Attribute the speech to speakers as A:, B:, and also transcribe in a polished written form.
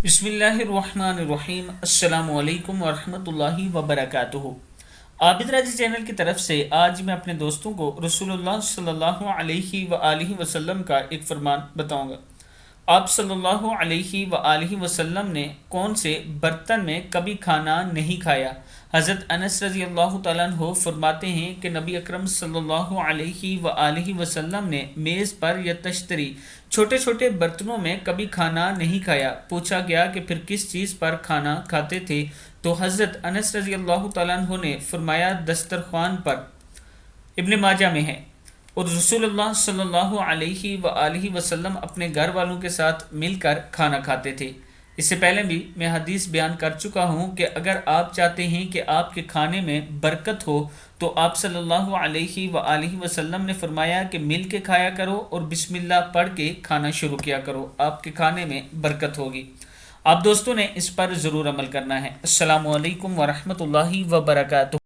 A: بسم اللہ الرحمن الرحیم، السلام علیکم ورحمۃ اللہ وبرکاتہ۔ عابد راضی چینل کی طرف سے آج میں اپنے دوستوں کو رسول اللہ صلی اللہ علیہ وآلہ وسلم کا ایک فرمان بتاؤں گا۔ آپ صلی اللہ علیہ وآلہ وسلم نے کون سے برتن میں کبھی کھانا نہیں کھایا؟ حضرت انس رضی اللہ تعالیٰ عنہ فرماتے ہیں کہ نبی اکرم صلی اللہ علیہ وآلہ وسلم نے میز پر یا تشتری چھوٹے چھوٹے برتنوں میں کبھی کھانا نہیں کھایا۔ پوچھا گیا کہ پھر کس چیز پر کھانا کھاتے تھے تو حضرت انس رضی اللہ تعالیٰ عنہ نے فرمایا دسترخوان پر۔ ابن ماجہ میں ہے۔ اور رسول اللہ صلی اللہ علیہ وآلہ وسلم اپنے گھر والوں کے ساتھ مل کر کھانا کھاتے تھے۔ اس سے پہلے بھی میں حدیث بیان کر چکا ہوں کہ اگر آپ چاہتے ہیں کہ آپ کے کھانے میں برکت ہو تو آپ صلی اللہ علیہ وآلہ وسلم نے فرمایا کہ مل کے کھایا کرو اور بسم اللہ پڑھ کے کھانا شروع کیا کرو، آپ کے کھانے میں برکت ہوگی۔ آپ دوستوں نے اس پر ضرور عمل کرنا ہے۔ السلام علیکم ورحمۃ اللہ وبرکاتہ۔